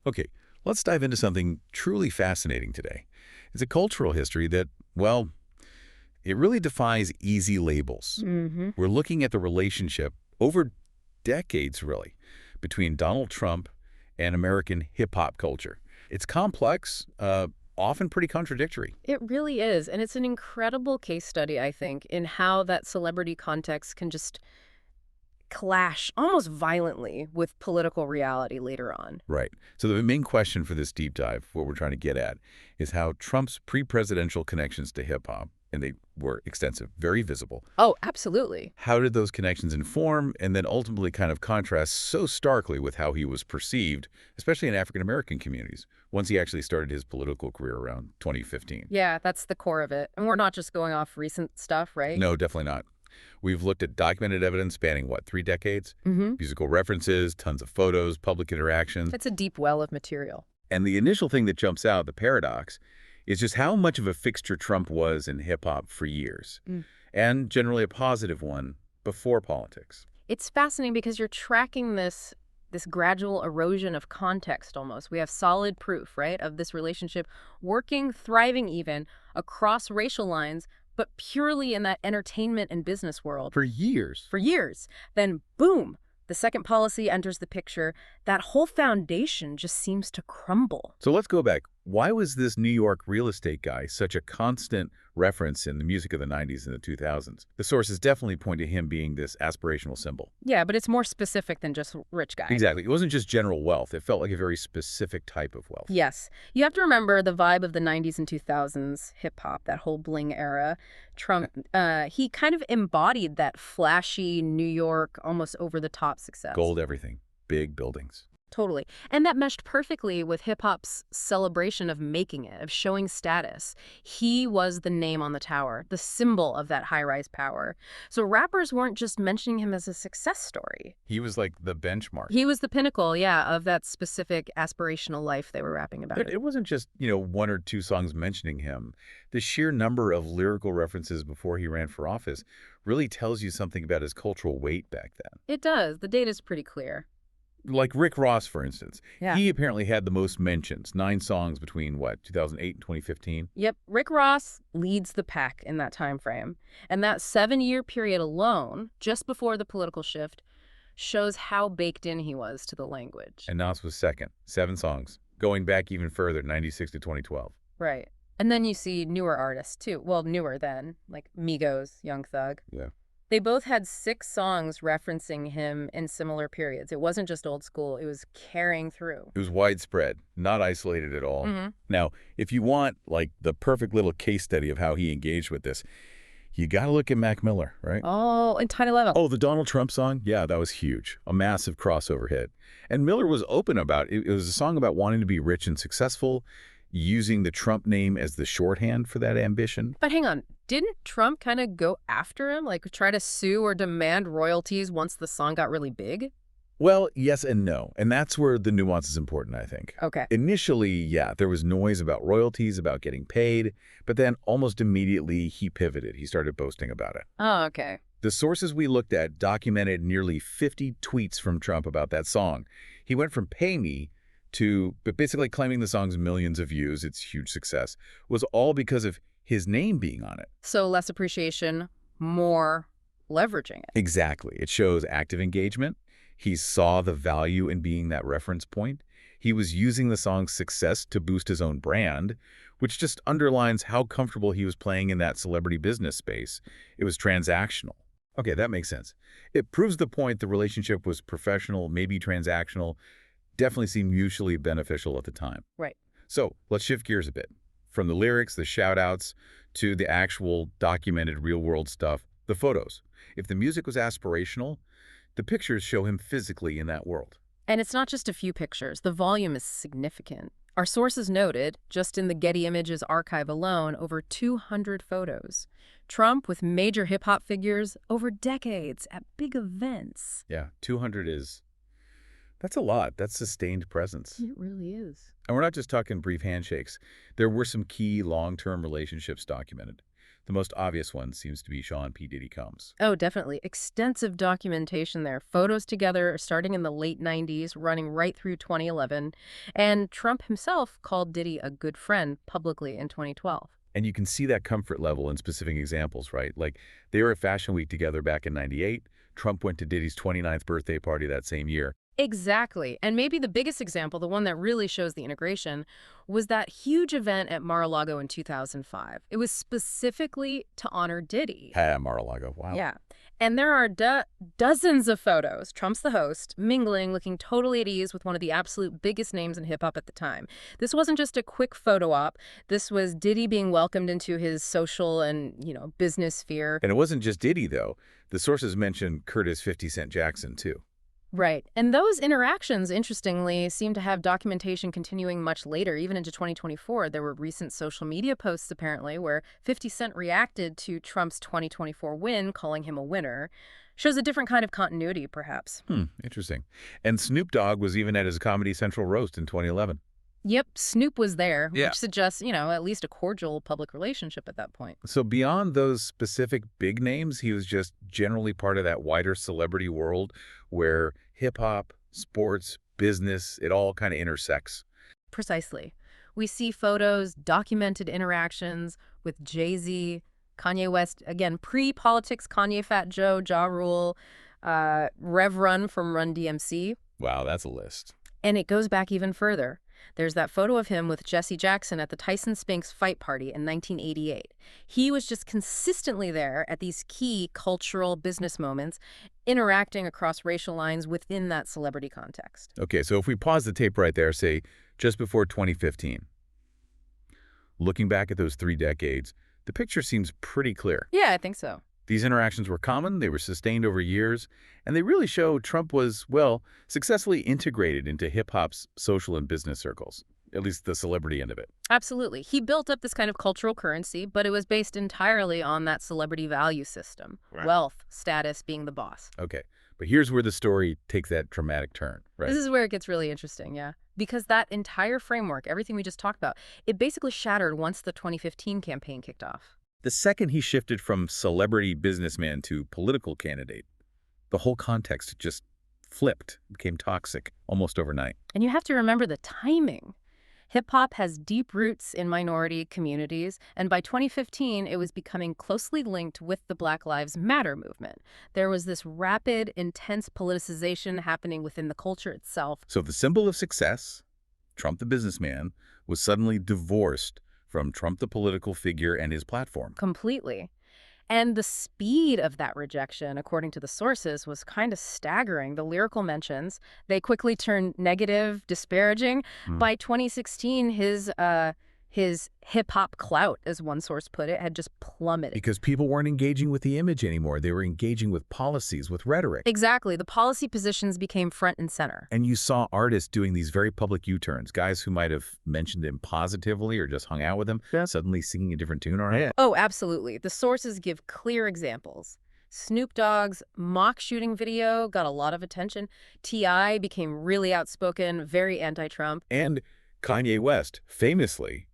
Okay, let's dive into something truly fascinating today. It's a cultural history that, well, it really defies easy labels. Hmm. We're looking at the relationship over decades, really, between Donald Trump and American hip-hop culture. It's complex, often pretty contradictory. It really is. And it's an incredible case study, I think, in how that celebrity context can just clash almost violently with political reality later on. Right. So the main question for this deep dive, what we're trying to get at, is how Trump's pre-presidential connections to hip-hop, and they were extensive, very visible, Oh, absolutely. how did those connections inform and then ultimately kind of contrast so starkly with how he was perceived, especially in African-American communities, once he actually started his political career around 2015? Yeah, that's the core of it. And we're not just going off recent stuff, right? No, definitely not. We've looked at documented evidence spanning, what, 3 decades? Mm-hmm. Musical references, tons of photos, public interactions. It's a deep well of material. And the initial thing that jumps out, the paradox, is just how much of a fixture Trump was in hip-hop for years, Mm. and generally a positive one before politics. It's fascinating because you're tracking this gradual erosion of context almost. We have solid proof, right, of this relationship working, thriving even across racial lines, but purely in that entertainment and business world For years. for years. Then boom, the second policy enters the picture. That whole foundation just seems to crumble. So let's go back. Why was this New York real estate guy such a constant reference in the music of the 90s and the 2000s? The sources definitely point to him being this aspirational symbol. Yeah, but it's more specific than just rich guy. Exactly. It wasn't just general wealth. It felt like a very specific type of wealth. Yes. You have to remember the vibe of the 90s and 2000s hip hop, that whole bling era. Trump, he kind of embodied that flashy New York, almost over the top success. Gold everything. Big buildings. Totally. And that meshed perfectly with hip hop's celebration of making it, of showing status. He was the name on the tower, the symbol of that high rise power. So rappers weren't just mentioning him as a success story. He was like the benchmark. He was the pinnacle, yeah, of that specific aspirational life they were rapping about. It wasn't just, one or two songs mentioning him. The sheer number of lyrical references before he ran for office really tells you something about his cultural weight back then. It does. The data's pretty clear. Like Rick Ross, for instance. Yeah. He apparently had the most mentions, 9 songs between, 2008 and 2015? Yep, Rick Ross leads the pack in that time frame. And that 7-year period alone, just before the political shift, shows how baked in he was to the language. And Nas was second, 7 songs, going back even further, 96 to 2012. Right. And then you see newer artists, too. Well, newer then, like Migos, Young Thug. Yeah. They both had 6 songs referencing him in similar periods. It wasn't just old school. It was carrying through. It was widespread, not isolated at all. Mm-hmm. Now, if you want, the perfect little case study of how he engaged with this, you got to look at Mac Miller, right? Oh, and Tiny Level. Oh, the Donald Trump song? Yeah, that was huge. A massive crossover hit. And Miller was open about it. It was a song about wanting to be rich and successful, using the Trump name as the shorthand for that ambition. But hang on, didn't Trump kind of go after him, like try to sue or demand royalties once the song got really big? Well, yes and no. And that's where the nuance is important, I think. Okay. Initially, yeah, there was noise about royalties, about getting paid, but then almost immediately he pivoted. He started boasting about it. Oh, okay. The sources we looked at documented nearly 50 tweets from Trump about that song. He went from pay me to basically claiming the song's millions of views, its huge success, was all because of his name being on it. So less appreciation, more leveraging it. Exactly. It shows active engagement. He saw the value in being that reference point. He was using the song's success to boost his own brand, which just underlines how comfortable he was playing in that celebrity business space. It was transactional. Okay, that makes sense. It proves the point the relationship was professional, maybe transactional, definitely seemed mutually beneficial at the time. Right. So let's shift gears a bit. From the lyrics, the shout-outs, to the actual documented real-world stuff, the photos. If the music was aspirational, the pictures show him physically in that world. And it's not just a few pictures. The volume is significant. Our sources noted, just in the Getty Images archive alone, over 200 photos. Trump with major hip-hop figures over decades at big events. Yeah, 200 that's a lot. That's sustained presence. It really is. And we're not just talking brief handshakes. There were some key long-term relationships documented. The most obvious one seems to be Sean P. Diddy Combs. Oh, definitely. Extensive documentation there. Photos together starting in the late 90s, running right through 2011. And Trump himself called Diddy a good friend publicly in 2012. And you can see that comfort level in specific examples, right? Like, they were at Fashion Week together back in '98. Trump went to Diddy's 29th birthday party that same year. Exactly. And maybe the biggest example, the one that really shows the integration, was that huge event at Mar-a-Lago in 2005. It was specifically to honor Diddy. Mar-a-Lago, wow. Yeah. And there are dozens of photos, Trump's the host, mingling, looking totally at ease with one of the absolute biggest names in hip-hop at the time. This wasn't just a quick photo op. This was Diddy being welcomed into his social and, business sphere. And it wasn't just Diddy, though. The sources mentioned Curtis 50 Cent Jackson, too. Right. And those interactions, interestingly, seem to have documentation continuing much later, even into 2024. There were recent social media posts, apparently, where 50 Cent reacted to Trump's 2024 win, calling him a winner. Shows a different kind of continuity, perhaps. Interesting. And Snoop Dogg was even at his Comedy Central roast in 2011. Yep, Snoop was there, Yeah. which suggests, at least a cordial public relationship at that point. So beyond those specific big names, he was just generally part of that wider celebrity world where hip-hop, sports, business, it all kind of intersects. Precisely. We see photos, documented interactions with Jay-Z, Kanye West, again, pre-politics, Kanye Fat Joe, Ja Rule, Rev Run from Run DMC. Wow, that's a list. And it goes back even further. There's that photo of him with Jesse Jackson at the Tyson Spinks fight party in 1988. He was just consistently there at these key cultural business moments, interacting across racial lines within that celebrity context. Okay, so if we pause the tape right there, say just before 2015, looking back at those 3 decades, the picture seems pretty clear. Yeah, I think so. These interactions were common, they were sustained over years, and they really show Trump was, well, successfully integrated into hip-hop's social and business circles, at least the celebrity end of it. Absolutely. He built up this kind of cultural currency, but it was based entirely on that celebrity value system. Right. Wealth, status, being the boss. Okay, but here's where the story takes that dramatic turn, right? This is where it gets really interesting, yeah. Because that entire framework, everything we just talked about, it basically shattered once the 2015 campaign kicked off. The second he shifted from celebrity businessman to political candidate, the whole context just flipped, became toxic almost overnight. And you have to remember the timing. Hip-hop has deep roots in minority communities, and by 2015, it was becoming closely linked with the Black Lives Matter movement. There was this rapid, intense politicization happening within the culture itself. So the symbol of success, Trump the businessman, was suddenly divorced from Trump the political figure and his platform. Completely. And the speed of that rejection, according to the sources, was kind of staggering. The lyrical mentions, they quickly turned negative, disparaging. By 2016, his hip-hop clout, as one source put it, had just plummeted. Because people weren't engaging with the image anymore. They were engaging with policies, with rhetoric. Exactly. The policy positions became front and center. And you saw artists doing these very public U-turns, guys who might have mentioned him positively or just hung out with him, suddenly singing a different tune. Oh, absolutely. The sources give clear examples. Snoop Dogg's mock shooting video got a lot of attention. T.I. became really outspoken, very anti-Trump. And Kanye West, famously,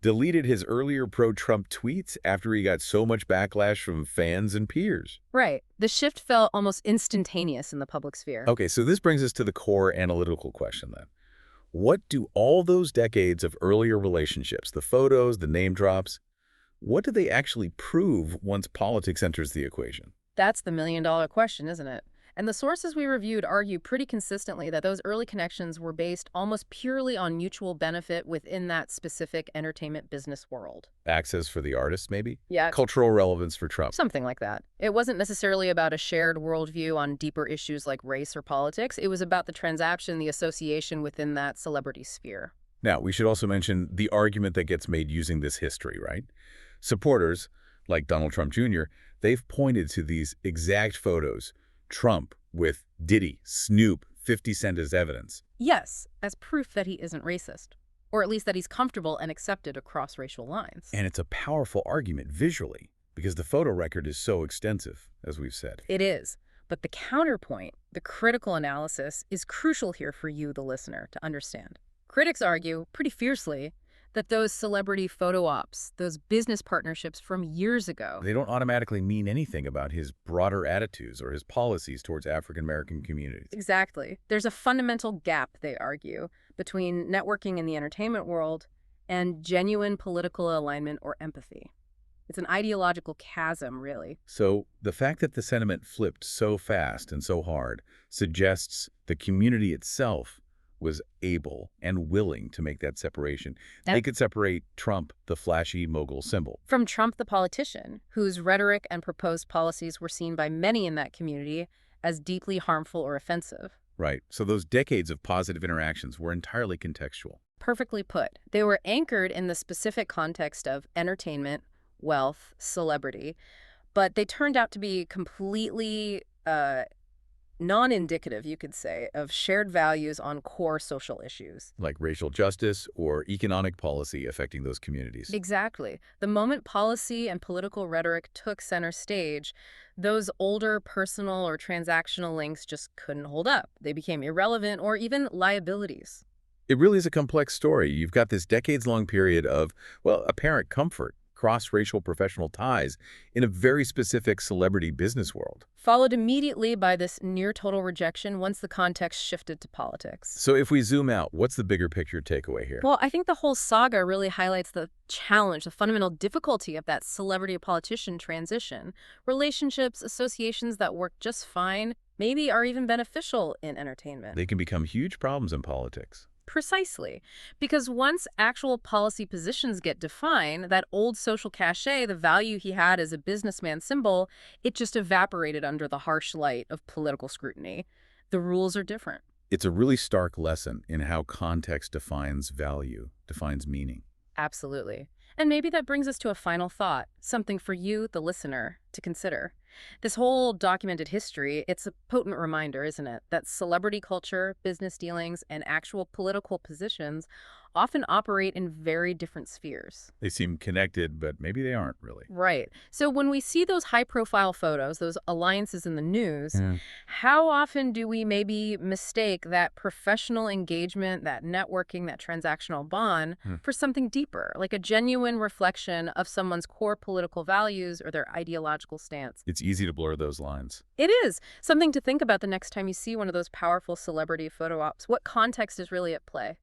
deleted his earlier pro-Trump tweets after he got so much backlash from fans and peers. Right. The shift felt almost instantaneous in the public sphere. Okay, so this brings us to the core analytical question then. What do all those decades of earlier relationships, the photos, the name drops, what do they actually prove once politics enters the equation? That's the million-dollar question, isn't it? And the sources we reviewed argue pretty consistently that those early connections were based almost purely on mutual benefit within that specific entertainment business world. Access for the artist, maybe? Yeah. Cultural relevance for Trump. Something like that. It wasn't necessarily about a shared worldview on deeper issues like race or politics. It was about the transaction, the association within that celebrity sphere. Now, we should also mention the argument that gets made using this history, right? Supporters, like Donald Trump Jr., they've pointed to these exact photos, Trump with Diddy, Snoop, 50 Cent as evidence. Yes, as proof that he isn't racist. Or at least that he's comfortable and accepted across racial lines. And it's a powerful argument visually, because the photo record is so extensive, as we've said. It is. But the counterpoint, the critical analysis, is crucial here for you, the listener, to understand. Critics argue, pretty fiercely, that those celebrity photo ops, those business partnerships from years ago. They don't automatically mean anything about his broader attitudes or his policies towards African American communities. Exactly. There's a fundamental gap, they argue, between networking in the entertainment world and genuine political alignment or empathy. It's an ideological chasm, really. So the fact that the sentiment flipped so fast and so hard suggests the community itself was able and willing to make that separation. They That could separate Trump, the flashy mogul symbol. From Trump, the politician, whose rhetoric and proposed policies were seen by many in that community as deeply harmful or offensive. Right. So those decades of positive interactions were entirely contextual. Perfectly put. They were anchored in the specific context of entertainment, wealth, celebrity, but they turned out to be completely non-indicative, you could say, of shared values on core social issues. Like racial justice or economic policy affecting those communities. Exactly. The moment policy and political rhetoric took center stage, those older personal or transactional links just couldn't hold up. They became irrelevant or even liabilities. It really is a complex story. You've got this decades-long period of, well, apparent comfort, cross-racial professional ties in a very specific celebrity business world. Followed immediately by this near-total rejection once the context shifted to politics. So if we zoom out, what's the bigger picture takeaway here? Well, I think the whole saga really highlights the challenge, the fundamental difficulty of that celebrity-politician transition. Relationships, associations that work just fine, maybe are even beneficial in entertainment. They can become huge problems in politics. Precisely. Because once actual policy positions get defined, that old social cachet, the value he had as a businessman symbol, it just evaporated under the harsh light of political scrutiny. The rules are different. It's a really stark lesson in how context defines value, defines meaning. Absolutely. And maybe that brings us to a final thought, something for you, the listener, to consider. This whole documented history, it's a potent reminder, isn't it, that celebrity culture, business dealings, and actual political positions often operate in very different spheres. They seem connected, but maybe they aren't really. Right. So when we see those high-profile photos, those alliances in the news, Yeah. how often do we maybe mistake that professional engagement, that networking, that transactional bond for something deeper, like a genuine reflection of someone's core political values or their ideological stance? It's easy to blur those lines. It is something to think about the next time you see one of those powerful celebrity photo ops. What context is really at play?